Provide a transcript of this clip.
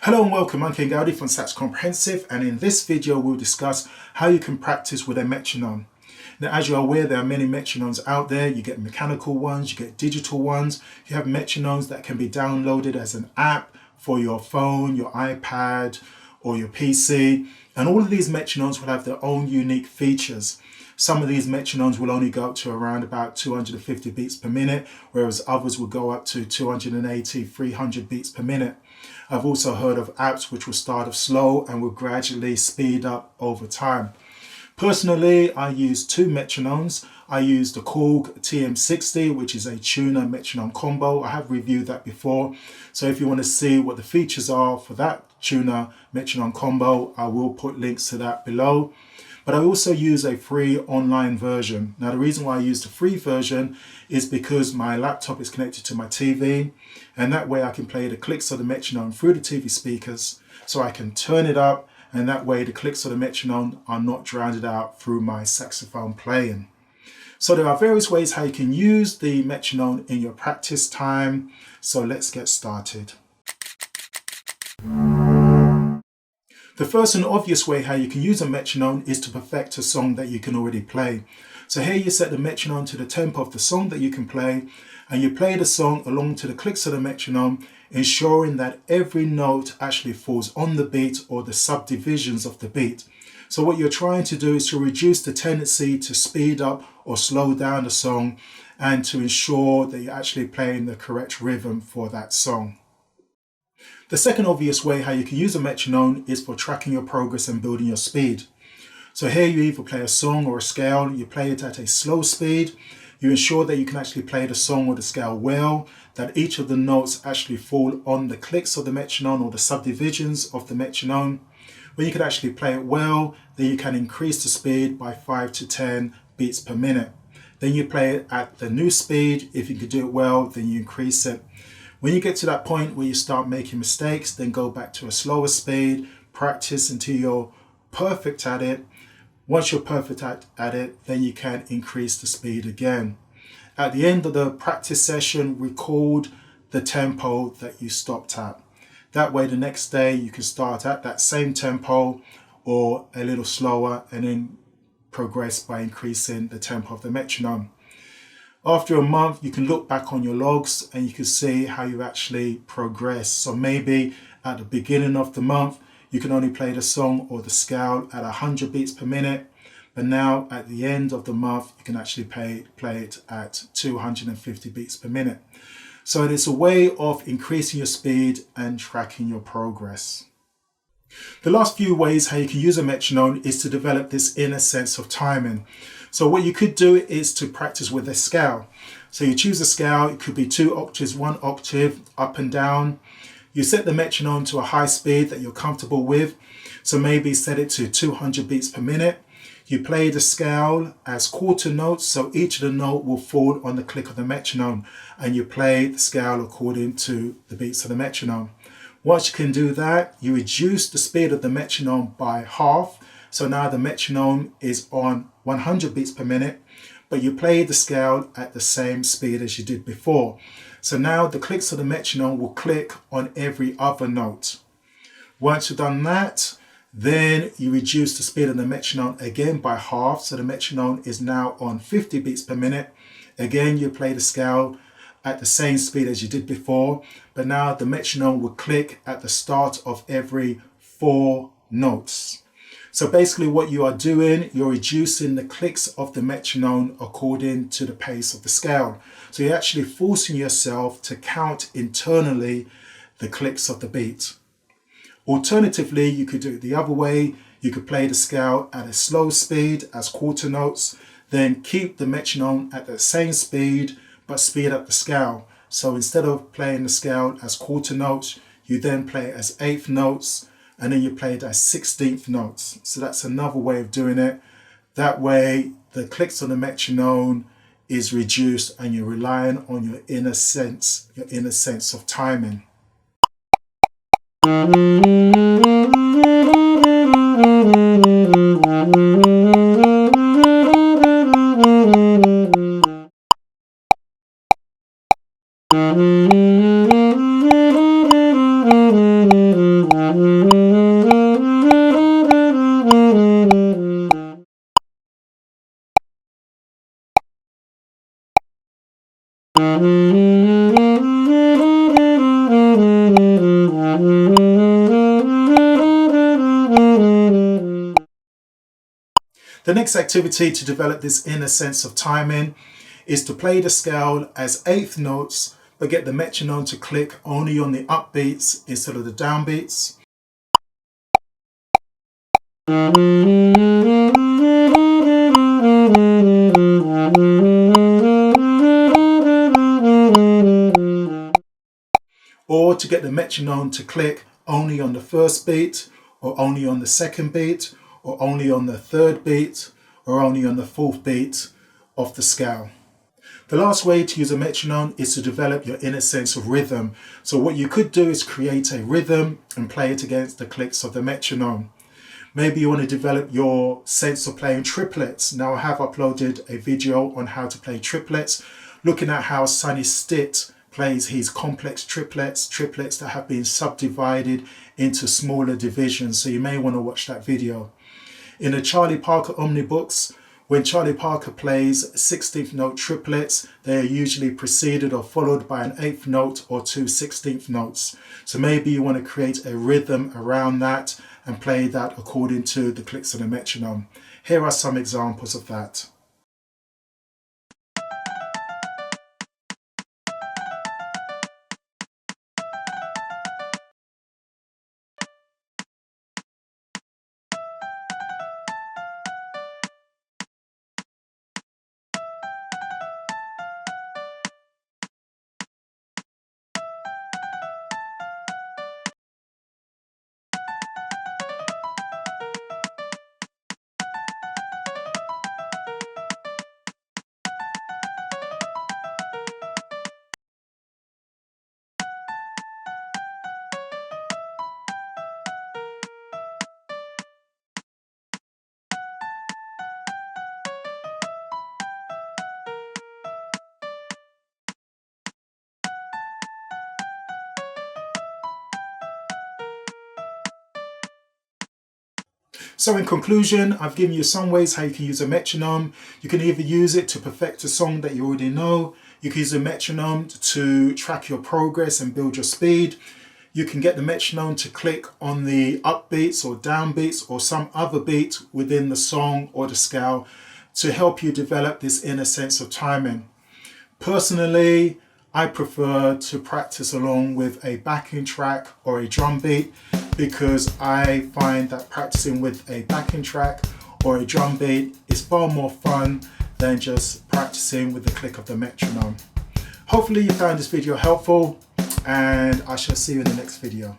Hello and welcome, I'm King Gaudi from Sax Comprehensive, and in this video we'll discuss how you can practice with a metronome. Now, as you're aware, there are many metronomes out there. You get mechanical ones, you get digital ones. You have metronomes that can be downloaded as an app for your phone, your iPad or your PC, and all of these metronomes will have their own unique features. Some of these metronomes will only go up to around about 250 beats per minute, whereas others will go up to 280, 300 beats per minute. I've also heard of apps which will start off slow and will gradually speed up over time. Personally, I use two metronomes. I use the Korg TM60, which is a tuner metronome combo. I have reviewed that before. So if you want to see what the features are for that tuner metronome combo, I will put links to that below. But I also use a free online version. Now, the reason why I use the free version is because my laptop is connected to my TV, and that way I can play the clicks of the metronome through the TV speakers, so I can turn it up, and that way the clicks of the metronome are not drowned out through my saxophone playing. So there are various ways how you can use the metronome in your practice time. So let's get started. The first and obvious way how you can use a metronome is to perfect a song that you can already play. So here you set the metronome to the tempo of the song that you can play, and you play the song along to the clicks of the metronome, ensuring that every note actually falls on the beat or the subdivisions of the beat. So what you're trying to do is to reduce the tendency to speed up or slow down the song, and to ensure that you're actually playing the correct rhythm for that song. The second obvious way how you can use a metronome is for tracking your progress and building your speed. So here you either play a song or a scale, you play it at a slow speed, you ensure that you can actually play the song or the scale well, that each of the notes actually fall on the clicks of the metronome or the subdivisions of the metronome. When you can actually play it well, then you can increase the speed by 5 to 10 beats per minute. Then you play it at the new speed. If you can do it well, then you increase it. When you get to that point where you start making mistakes, then go back to a slower speed, practice until you're perfect at it. Once you're perfect at it, then you can increase the speed again. At the end of the practice session, record the tempo that you stopped at. That way the next day you can start at that same tempo or a little slower, and then progress by increasing the tempo of the metronome. After a month, you can look back on your logs and you can see how you actually progressed. So maybe at the beginning of the month, you can only play the song or the scale at 100 beats per minute. But now at the end of the month, you can actually play it at 250 beats per minute. So it is a way of increasing your speed and tracking your progress. The last few ways how you can use a metronome is to develop this inner sense of timing. So what you could do is to practice with a scale. So you choose a scale, it could be 2 octaves, 1 octave, up and down. You set the metronome to a high speed that you're comfortable with. So maybe set it to 200 beats per minute. You play the scale as quarter notes, so each of the note will fall on the click of the metronome, and you play the scale according to the beats of the metronome. Once you can do that, you reduce the speed of the metronome by half. So now the metronome is on 100 beats per minute, but you play the scale at the same speed as you did before. So now the clicks of the metronome will click on every other note. Once you've done that, then you reduce the speed of the metronome again by half. So the metronome is now on 50 beats per minute. Again, you play the scale at the same speed as you did before, but now the metronome will click at the start of every 4 notes. So basically what you are doing, you're reducing the clicks of the metronome according to the pace of the scale. So you're actually forcing yourself to count internally the clicks of the beat. Alternatively, you could do it the other way. You could play the scale at a slow speed as quarter notes, then keep the metronome at the same speed, but speed up the scale. So instead of playing the scale as quarter notes, you then play it as 1/8 notes, and then you play it as 16th notes. So that's another way of doing it. That way, the clicks on the metronome is reduced and you're relying on your inner sense of timing. The next activity to develop this inner sense of timing is to play the scale as eighth notes, but get the metronome to click only on the upbeats instead of the downbeats. Or to get the metronome to click only on the first beat, or only on the second beat, or only on the third beat, or only on the fourth beat of the scale. The last way to use a metronome is to develop your inner sense of rhythm. So what you could do is create a rhythm and play it against the clicks of the metronome. Maybe you want to develop your sense of playing triplets. Now I have uploaded a video on how to play triplets, looking at how Sonny Stitt plays his complex triplets that have been subdivided into smaller divisions. So you may want to watch that video. In the Charlie Parker Omnibooks, when Charlie Parker plays 16th note triplets, they are usually preceded or followed by an 8th note or two 16th notes. So maybe you want to create a rhythm around that and play that according to the clicks of the metronome. Here are some examples of that. So in conclusion, I've given you some ways how you can use a metronome. You can either use it to perfect a song that you already know. You can use a metronome to track your progress and build your speed. You can get the metronome to click on the upbeats or downbeats or some other beat within the song or the scale to help you develop this inner sense of timing. Personally, I prefer to practice along with a backing track or a drum beat because I find that practicing with a backing track or a drum beat is far more fun than just practicing with the click of the metronome. Hopefully you found this video helpful, and I shall see you in the next video.